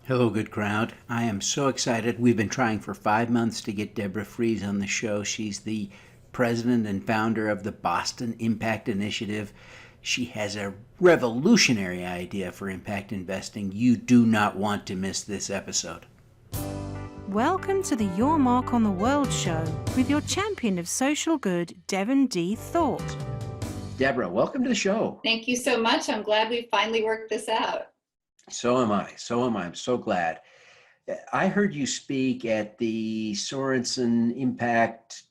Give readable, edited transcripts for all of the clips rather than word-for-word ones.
Hello, good crowd. I am so excited. We've been trying for 5 months to get Deborah Frieze on the show. She's the president and founder of the Boston Impact Initiative. She has a revolutionary idea for impact investing. You do not want to miss this episode. Welcome to the Your Mark on the World show with your champion of social good, Devin D. Thorpe. Deborah, welcome to the show. Thank you so much. I'm glad we finally worked this out. So am I. So am I. I'm so glad. I heard you speak at the Sorensen Impact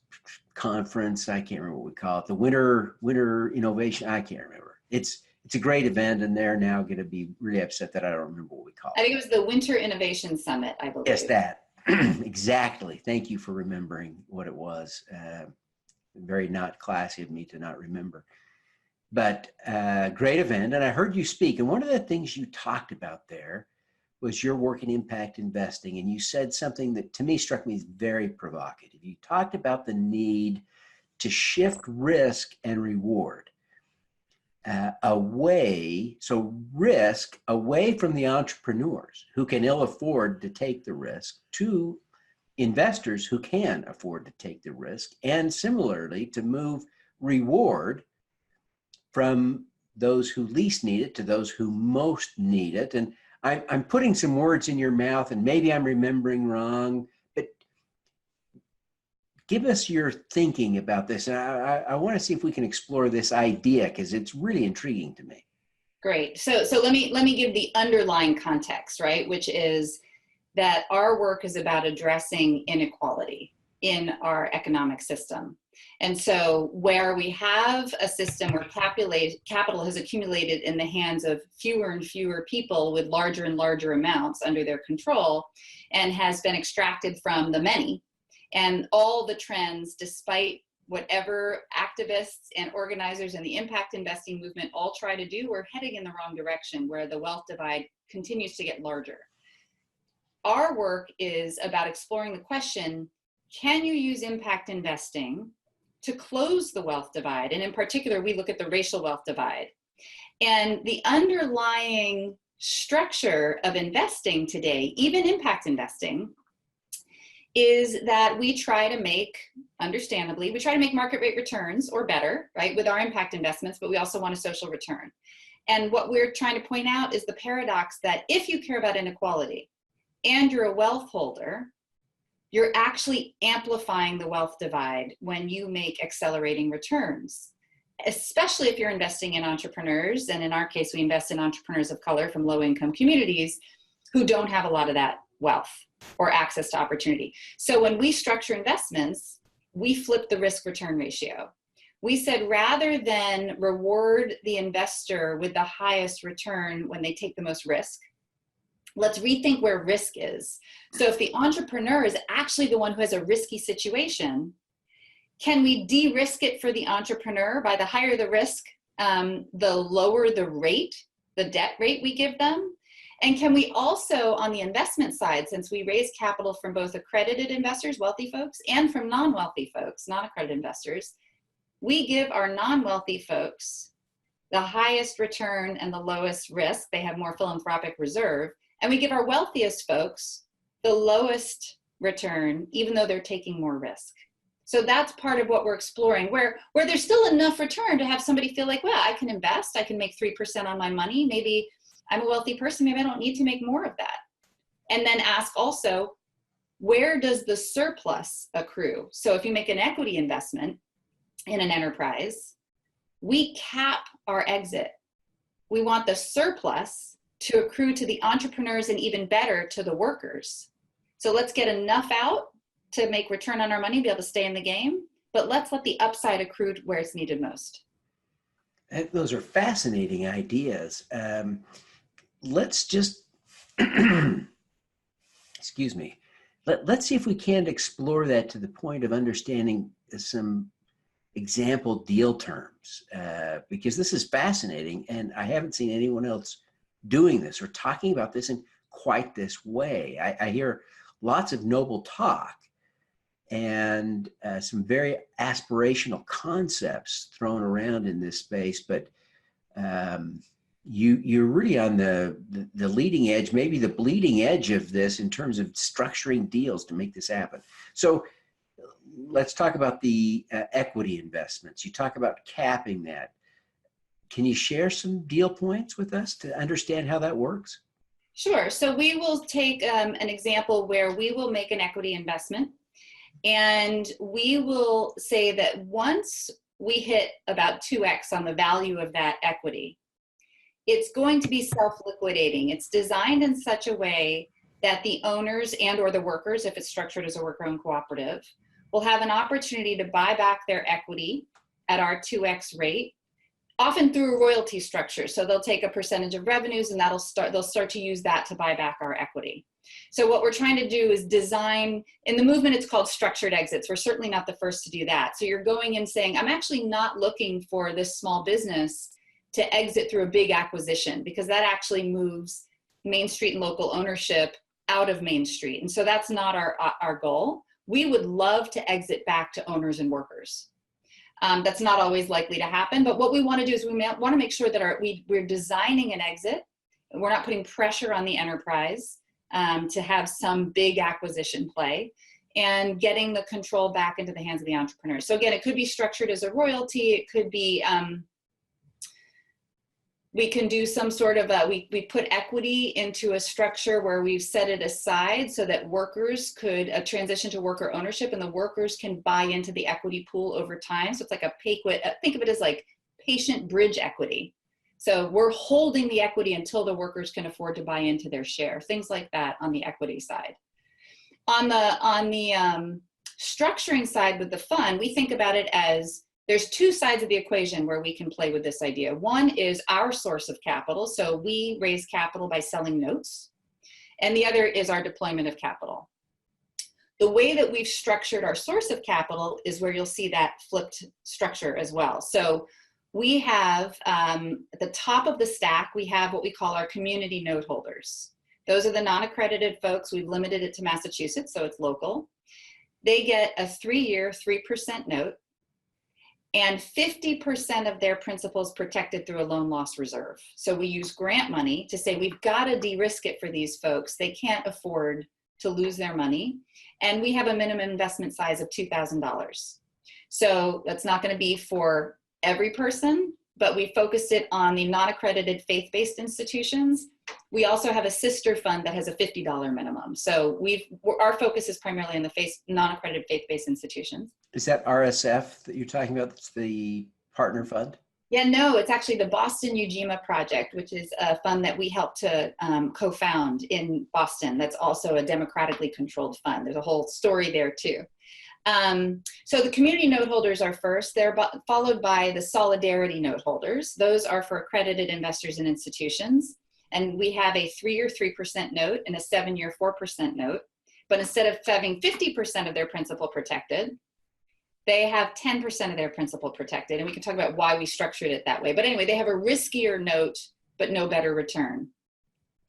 Conference. I can't remember what we call it. The Winter Innovation. I can't remember. It's a great event, and they're now going to be really upset that I don't remember what we call it. I think it was the Winter Innovation Summit, I believe. Yes, that. Exactly. Thank you for remembering what it was. Very not classy of me to not remember. But great event, and I heard you speak, and one of the things you talked about there was your work in impact investing, and you said something that to me struck me as very provocative. You talked about the need to shift risk and reward risk away from the entrepreneurs who can ill afford to take the risk to investors who can afford to take the risk, and similarly to move reward from those who least need it to those who most need it. And I'm putting some words in your mouth, and maybe I'm remembering wrong, but give us your thinking about this. And I want to see if we can explore this idea, because it's really intriguing to me. Great. So let me give the underlying context, right? Which is that our work is about addressing inequality in our economic system. And so where we have a system where capital has accumulated in the hands of fewer and fewer people with larger and larger amounts under their control, and has been extracted from the many, and all the trends, despite whatever activists and organizers in the impact investing movement all try to do, we're heading in the wrong direction, where the wealth divide continues to get larger. Our work is about exploring the question, can you use impact investing to close the wealth divide? And in particular, we look at the racial wealth divide. And the underlying structure of investing today, even impact investing, is that we try to make, understandably, we try to make market rate returns or better, right, with our impact investments, but we also want a social return. And what we're trying to point out is the paradox that if you care about inequality and you're a wealth holder, you're actually amplifying the wealth divide when you make accelerating returns, especially if you're investing in entrepreneurs. And in our case, we invest in entrepreneurs of color from low-income communities who don't have a lot of that wealth or access to opportunity. So when we structure investments, we flip the risk-return ratio. We said, rather than reward the investor with the highest return when they take the most risk, let's rethink where risk is. So if the entrepreneur is actually the one who has a risky situation, can we de-risk it for the entrepreneur by the higher the risk, the lower the rate, the debt rate we give them? And can we also, on the investment side, since we raise capital from both accredited investors, wealthy folks, and from non-wealthy folks, non-accredited investors, we give our non-wealthy folks the highest return and the lowest risk. They have more philanthropic reserve. And we give our wealthiest folks the lowest return, even though they're taking more risk. So that's part of what we're exploring, where there's still enough return to have somebody feel like, well, I can invest, I can make 3% on my money. Maybe I'm a wealthy person, maybe I don't need to make more of that. And then ask also, where does the surplus accrue? So if you make an equity investment in an enterprise, we cap our exit. We want the surplus to accrue to the entrepreneurs, and even better, to the workers. So let's get enough out to make return on our money, be able to stay in the game, but let's let the upside accrue where it's needed most. Those are fascinating ideas. Let's just, excuse me, let's see if we can explore that to the point of understanding some example deal terms, because this is fascinating, and I haven't seen anyone else doing this or talking about this in quite this way. I hear lots of noble talk and some very aspirational concepts thrown around in this space, but you're really on the leading edge, maybe the bleeding edge of this in terms of structuring deals to make this happen. So let's talk about the equity investments. You talk about capping that. Can you share some deal points with us to understand how that works? Sure. So we will take an example where we will make an equity investment, and we will say that once we hit about 2x on the value of that equity, it's going to be self-liquidating. It's designed in such a way that the owners and or the workers, if it's structured as a worker-owned cooperative, will have an opportunity to buy back their equity at our 2x rate, often through a royalty structure. So they'll take a percentage of revenues and they'll start to use that to buy back our equity. So what we're trying to do is design, in the movement it's called structured exits. We're certainly not the first to do that. So you're going and saying, I'm actually not looking for this small business to exit through a big acquisition, because that actually moves Main Street and local ownership out of Main Street. And so that's not our goal. We would love to exit back to owners and workers. That's not always likely to happen, but what we want to do is we want to make sure that we're designing an exit. We're not putting pressure on the enterprise to have some big acquisition play, and getting the control back into the hands of the entrepreneurs. So again, it could be structured as a royalty. It could be, we can do some sort of we put equity into a structure where we've set it aside so that workers could transition to worker ownership, and the workers can buy into the equity pool over time. So it's like think of it as like patient bridge equity. So we're holding the equity until the workers can afford to buy into their share, things like that on the equity side. On the structuring side with the fund, we think about it as there's two sides of the equation where we can play with this idea. One is our source of capital. So we raise capital by selling notes. And the other is our deployment of capital. The way that we've structured our source of capital is where you'll see that flipped structure as well. So we have, at the top of the stack, we have what we call our community note holders. Those are the non-accredited folks. We've limited it to Massachusetts, so it's local. They get a 3-year, 3% note, and 50% of their principal is protected through a loan loss reserve. So we use grant money to say we've got to de-risk it for these folks. They can't afford to lose their money. And we have a minimum investment size of $2,000. So that's not going to be for every person, but we focused it on the non-accredited faith-based institutions. We also have a sister fund that has a $50 minimum. So our focus is primarily on the non-accredited faith-based institutions. Is that RSF that you're talking about? That's the partner fund? Yeah, no, it's actually the Boston Ujima Project, which is a fund that we helped to co-found in Boston. That's also a democratically controlled fund. There's a whole story there too. So the community note holders are first. They're followed by the solidarity note holders. Those are for accredited investors and institutions. And we have a 3-year 3% note and a 7-year 4% note. But instead of having 50% of their principal protected, they have 10% of their principal protected. And we can talk about why we structured it that way. But anyway, they have a riskier note, but no better return.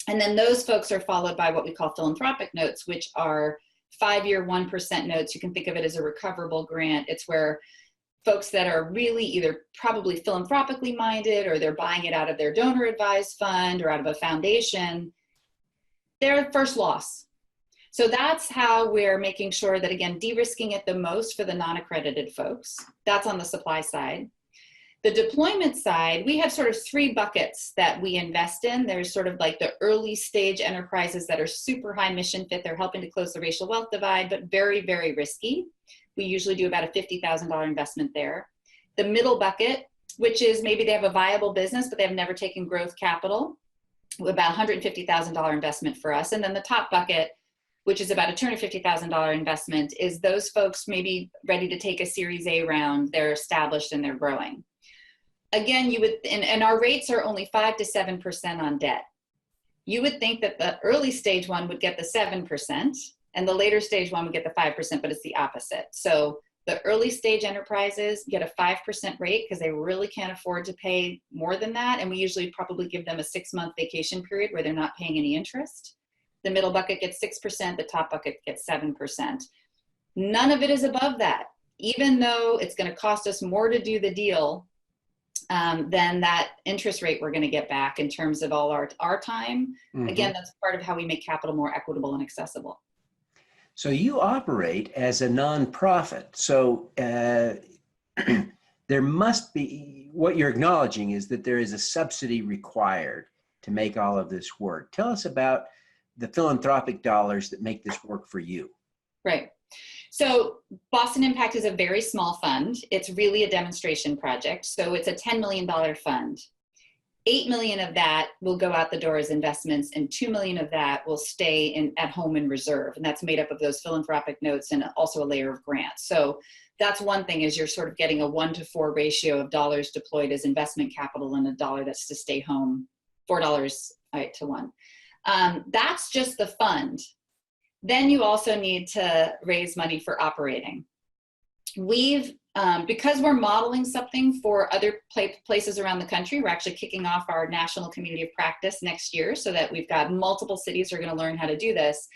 And then those folks are followed by what we call philanthropic notes, which are 5-year 1% notes. You can think of it as a recoverable grant. It's where folks that are really either probably philanthropically minded, or they're buying it out of their donor advised fund or out of a foundation, their first loss. So that's how we're making sure that, again, de-risking it the most for the non-accredited folks. That's on the supply side. The deployment side, we have sort of 3 buckets that we invest in. There's sort of like the early stage enterprises that are super high mission fit. They're helping to close the racial wealth divide, but very, very risky. We usually do about a $50,000 investment there. The middle bucket, which is maybe they have a viable business, but they have never taken growth capital, about $150,000 investment for us. And then the top bucket, which is about a $250,000 investment, is those folks maybe ready to take a Series A round. They're established and they're growing. Again, you would, and our rates are only 5 to 7% on debt. You would think that the early stage one would get the 7% and the later stage one would get the 5%, but it's the opposite. So the early stage enterprises get a 5% rate because they really can't afford to pay more than that. And we usually probably give them a 6-month vacation period where they're not paying any interest. The middle bucket gets 6%, the top bucket gets 7%. None of it is above that. Even though it's going to cost us more to do the deal, then that interest rate we're going to get back in terms of all our time. Mhm. Again, that's part of how we make capital more equitable and accessible. So you operate as a nonprofit. So there must be, what you're acknowledging is that there is a subsidy required to make all of this work. Tell us about the philanthropic dollars that make this work for you. Right. So Boston Impact is a very small fund. It's really a demonstration project. So it's a $10 million fund. 8 million of that will go out the door as investments, and 2 million of that will stay at home in reserve. And that's made up of those philanthropic notes and also a layer of grants. So that's one thing, is you're sort of getting a 1-to-4 ratio of dollars deployed as investment capital and a dollar that's to stay home, $4 to 1. That's just the fund. Then you also need to raise money for operating. We've, because we're modeling something for other places around the country, we're actually kicking off our national community of practice next year, so that we've got multiple cities who are going to learn how to do this.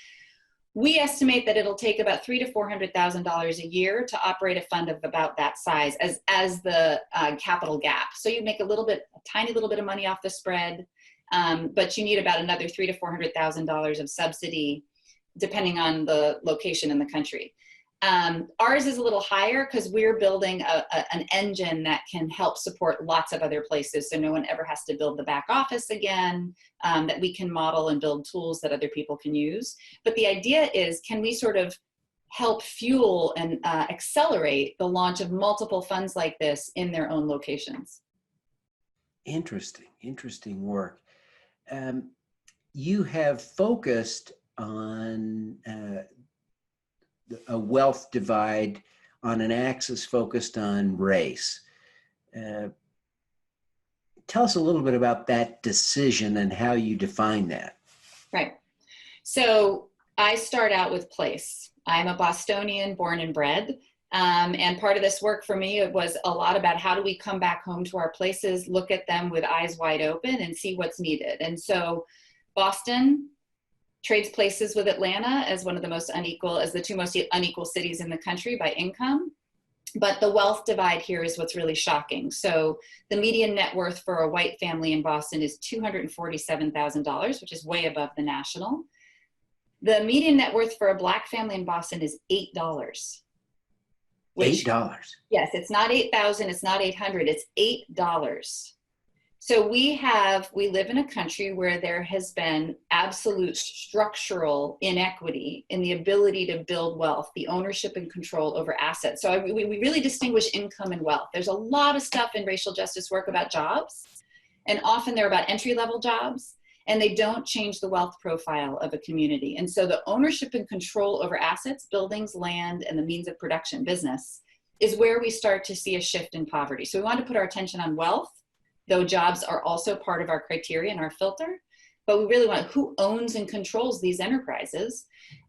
We estimate that it'll take about $300,000 to $400,000 a year to operate a fund of about that size as the capital gap. So you make a tiny little bit of money off the spread, but you need about another $300,000 to $400,000 of subsidy, depending on the location in the country. Ours is a little higher because we're building an engine that can help support lots of other places, so no one ever has to build the back office again, that we can model and build tools that other people can use. But the idea is, can we sort of help fuel and accelerate the launch of multiple funds like this in their own locations? Interesting work. You have focused on a wealth divide on an axis focused on race. Tell us a little bit about that decision and how you define that. Right. So I start out with place. I'm a Bostonian, born and bred. And part of this work for me, it was a lot about how do we come back home to our places, look at them with eyes wide open and see what's needed. And so Boston trades places with Atlanta as one of the the two most unequal cities in the country by income. But the wealth divide here is what's really shocking. So the median net worth for a white family in Boston is $247,000, which is way above the national. The median net worth for a Black family in Boston is $8. $8? Yes, it's not 8,000, it's not 800, it's $8. So we live in a country where there has been absolute structural inequity in the ability to build wealth, the ownership and control over assets. So we really distinguish income and wealth. There's a lot of stuff in racial justice work about jobs, and often they're about entry-level jobs, and they don't change the wealth profile of a community. And so the ownership and control over assets, buildings, land, and the means of production, business, is where we start to see a shift in poverty. So we want to put our attention on wealth, though jobs are also part of our criteria and our filter, but we really want who owns and controls these enterprises.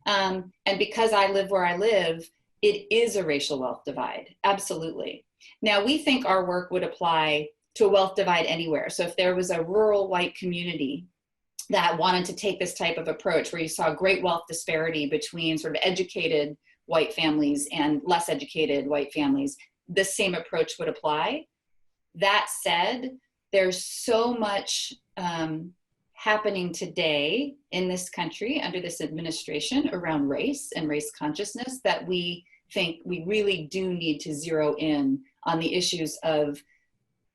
And because I live where I live, it is a racial wealth divide, absolutely. Now, we think our work would apply to a wealth divide anywhere. So if there was a rural white community that wanted to take this type of approach, where you saw great wealth disparity between sort of educated white families and less educated white families, the same approach would apply. That said, there's so much happening today in this country under this administration around race and race consciousness that we think we really do need to zero in on the issues of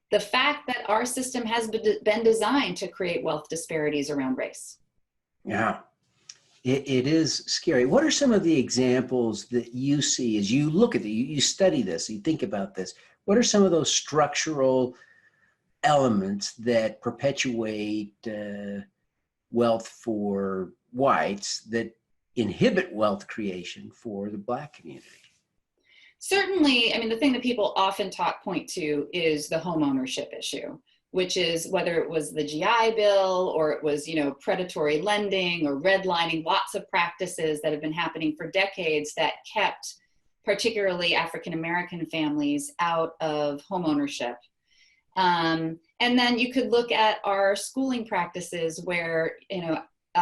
the fact that our system has been designed to create wealth disparities around race. Yeah, it is scary. What are some of the examples that you see as you look at you study this, you think about this? What are some of those structural elements that perpetuate wealth for whites that inhibit wealth creation for the Black community? Certainly, I mean, the thing that people often point to is the home ownership issue, which is whether it was the GI Bill or it was, predatory lending or redlining, lots of practices that have been happening for decades that kept particularly African-American families out of home ownership. And then you could look at our schooling practices where,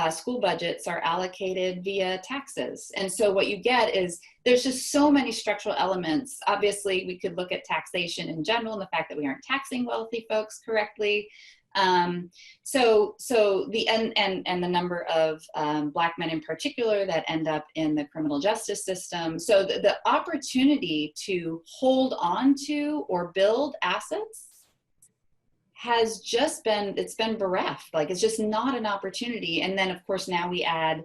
school budgets are allocated via taxes. And so what you get is there's just so many structural elements. Obviously, we could look at taxation in general and the fact that we aren't taxing wealthy folks correctly. So the number of Black men in particular that end up in the criminal justice system. So the opportunity to hold on to or build assets has just been, it's been bereft. Like, it's just not an opportunity. And then of course, now we add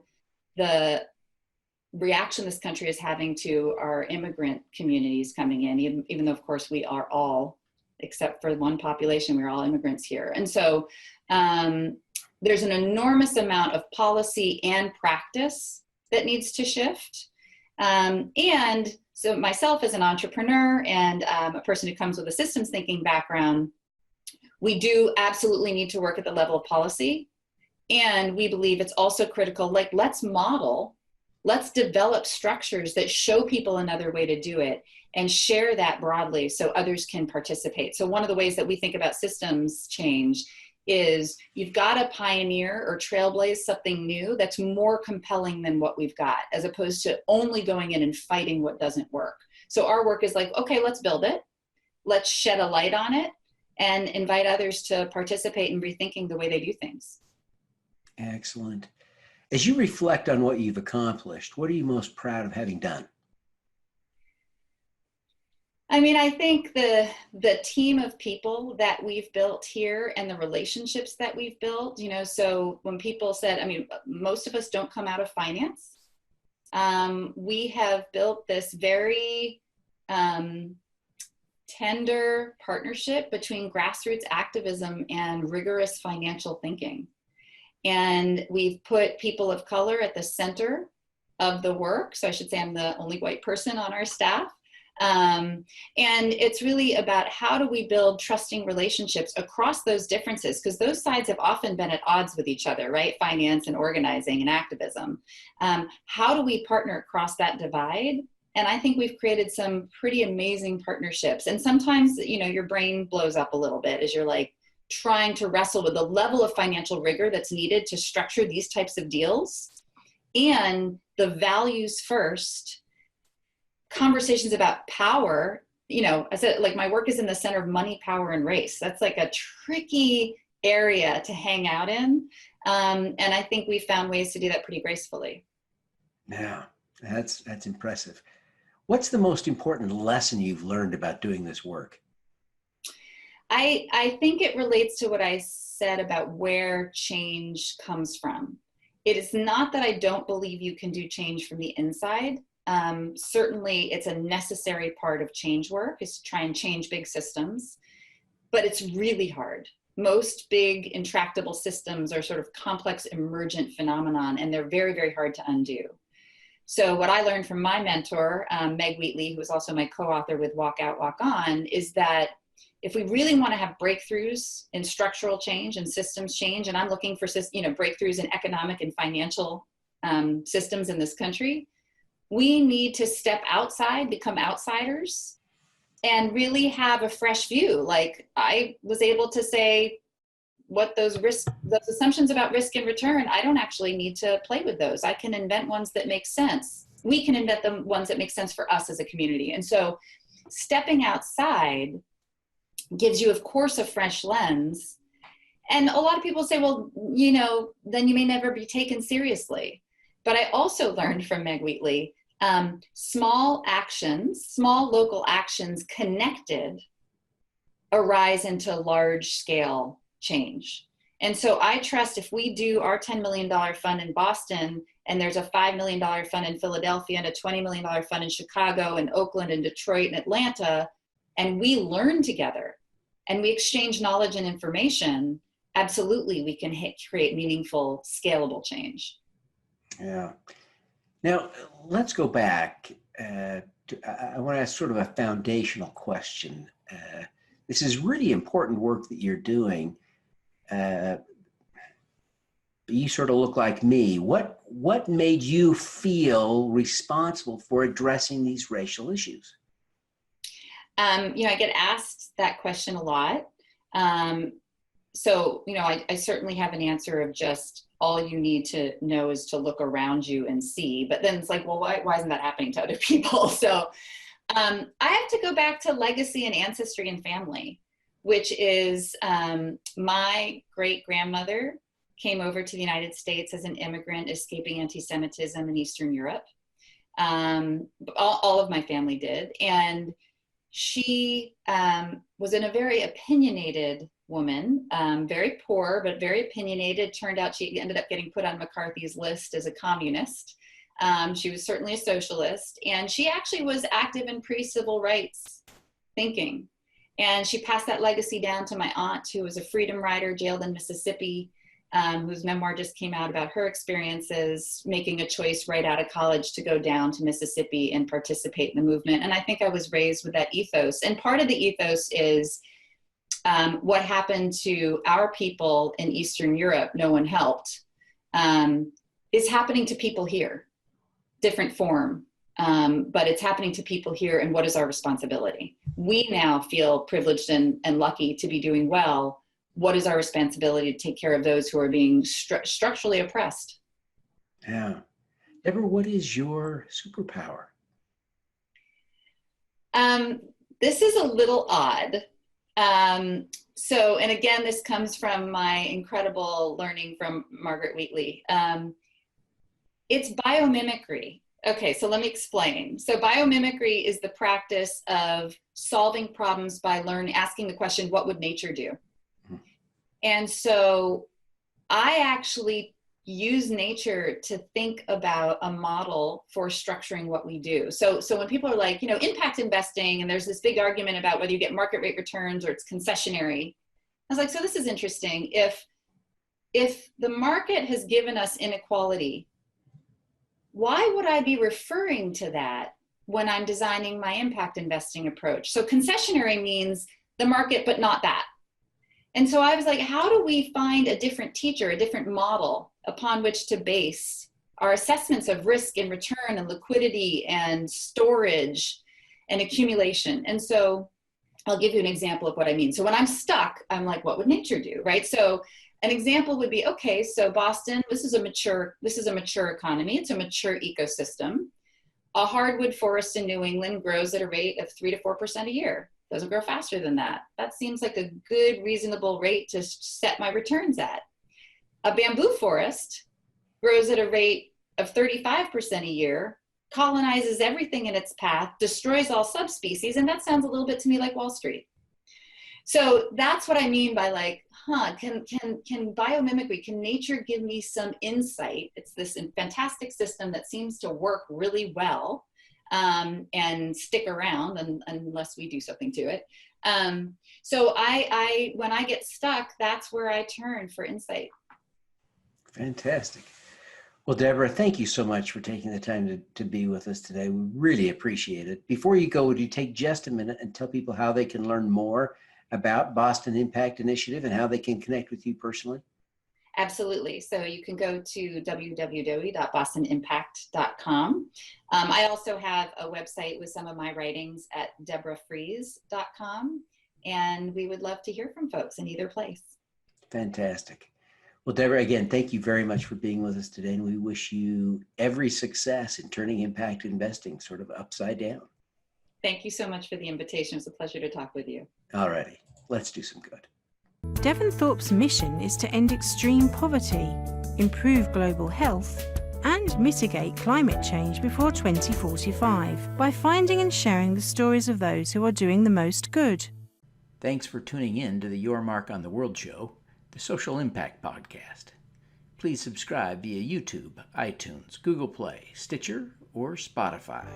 the reaction this country is having to our immigrant communities coming in, even though of course we are all, except for one population, we're all immigrants here. And so there's an enormous amount of policy and practice that needs to shift. And so myself as an entrepreneur and a person who comes with a systems thinking background, we do absolutely need to work at the level of policy. And we believe it's also critical, like, let's develop structures that show people another way to do it and share that broadly so others can participate. So one of the ways that we think about systems change is you've got to pioneer or trailblaze something new that's more compelling than what we've got, as opposed to only going in and fighting what doesn't work. So our work is like, okay, let's build it. Let's shed a light on it and invite others to participate in rethinking the way they do things. Excellent. As you reflect on what you've accomplished, what are you most proud of having done? I mean, I think the team of people that we've built here and the relationships that we've built, you know, so when people said, I mean, most of us don't come out of finance. We have built this very tender partnership between grassroots activism and rigorous financial thinking. And we've put people of color at the center of the work. So I should say I'm the only white person on our staff. And it's really about how do we build trusting relationships across those differences, because those sides have often been at odds with each other, right? Finance and organizing and activism. How do we partner across that divide? And I think we've created some pretty amazing partnerships. And sometimes, you know, your brain blows up a little bit as you're like trying to wrestle with the level of financial rigor that's needed to structure these types of deals and the values first. Conversations about power, you know, I said, like, my work is in the center of money, power, and race. That's like a tricky area to hang out in. And I think we found ways to do that pretty gracefully. Yeah, that's impressive. What's the most important lesson you've learned about doing this work? I think it relates to what I said about where change comes from. It is not that I don't believe you can do change from the inside. Certainly it's a necessary part of change work, is to try and change big systems, but it's really hard. Most big intractable systems are sort of complex emergent phenomenon, and they're very, very hard to undo. So what I learned from my mentor, Meg Wheatley, who was also my co-author with Walk Out, Walk On, is that if we really want to have breakthroughs in structural change and systems change, and I'm looking for, you know, breakthroughs in economic and financial systems in this country, we need to step outside, become outsiders, and really have a fresh view. Like, I was able to say what those assumptions about risk and return, I don't actually need to play with those. I can invent ones that make sense. We can invent the ones that make sense for us as a community. And so stepping outside gives you, of course, a fresh lens. And a lot of people say, well, you know, then you may never be taken seriously. But I also learned from Meg Wheatley, small actions, small local actions connected arise into large scale change. And so I trust if we do our $10 million fund in Boston, and there's a $5 million fund in Philadelphia and a $20 million fund in Chicago and Oakland and Detroit and Atlanta, and we learn together and we exchange knowledge and information, absolutely we can create meaningful, scalable change. Yeah. Now, let's go back. I want to ask sort of a foundational question. This is really important work that you're doing. You sort of look like me. What made you feel responsible for addressing these racial issues? You know, I get asked that question a lot. So, you know, I certainly have an answer of just, all you need to know is to look around you and see. But then it's like, well, why isn't that happening to other people? So I have to go back to legacy and ancestry and family, which is my great-grandmother came over to the United States as an immigrant escaping anti-Semitism in Eastern Europe. All of my family did. And she was in a very opinionated woman, very poor, but very opinionated. Turned out she ended up getting put on McCarthy's list as a communist. She was certainly a socialist, and she actually was active in pre-civil rights thinking. And she passed that legacy down to my aunt, who was a freedom rider jailed in Mississippi, whose memoir just came out about her experiences making a choice right out of college to go down to Mississippi and participate in the movement. And I think I was raised with that ethos. And part of the ethos is what happened to our people in Eastern Europe, no one helped, is happening to people here, different form. But it's happening to people here, and what is our responsibility? We now feel privileged and lucky to be doing well. What is our responsibility to take care of those who are being structurally oppressed? Yeah. Deborah, what is your superpower? This is a little odd. So, and again, this comes from my incredible learning from Margaret Wheatley. It's biomimicry. Okay, so let me explain. So biomimicry is the practice of solving problems by asking the question, what would nature do? And so I actually use nature to think about a model for structuring what we do. So when people are like, impact investing, and there's this big argument about whether you get market rate returns or it's concessionary. I was like, so this is interesting. If the market has given us inequality, why would I be referring to that when I'm designing my impact investing approach? So concessionary means the market, but not that. And so I was like, how do we find a different teacher, a different model upon which to base our assessments of risk and return and liquidity and storage and accumulation? And so I'll give you an example of what I mean. So when I'm stuck, I'm like, what would nature do, right? So an example would be, okay, so Boston, this is a mature economy. It's a mature ecosystem. A hardwood forest in New England grows at a rate of 3 to 4% a year. Doesn't grow faster than that. That seems like a good, reasonable rate to set my returns at. A bamboo forest grows at a rate of 35% a year, colonizes everything in its path, destroys all subspecies, and that sounds a little bit to me like Wall Street. So that's what I mean by like, can biomimicry, can nature give me some insight? It's this fantastic system that seems to work really well and stick around unless we do something to it. So when I get stuck, that's where I turn for insight. Fantastic. Well, Deborah, thank you so much for taking the time to be with us today. We really appreciate it. Before you go, would you take just a minute and tell people how they can learn more about Boston Impact Initiative and how they can connect with you personally? Absolutely. So you can go to www.bostonimpact.com. I also have a website with some of my writings at deborahfrieze.com, and we would love to hear from folks in either place. Fantastic. Well, Deborah, again, thank you very much for being with us today, and we wish you every success in turning impact investing sort of upside down. Thank you so much for the invitation. It was a pleasure to talk with you. All righty. Let's do some good. Devin Thorpe's mission is to end extreme poverty, improve global health, and mitigate climate change before 2045 by finding and sharing the stories of those who are doing the most good. Thanks for tuning in to the Your Mark on the World show, the Social Impact Podcast. Please subscribe via YouTube, iTunes, Google Play, Stitcher, or Spotify.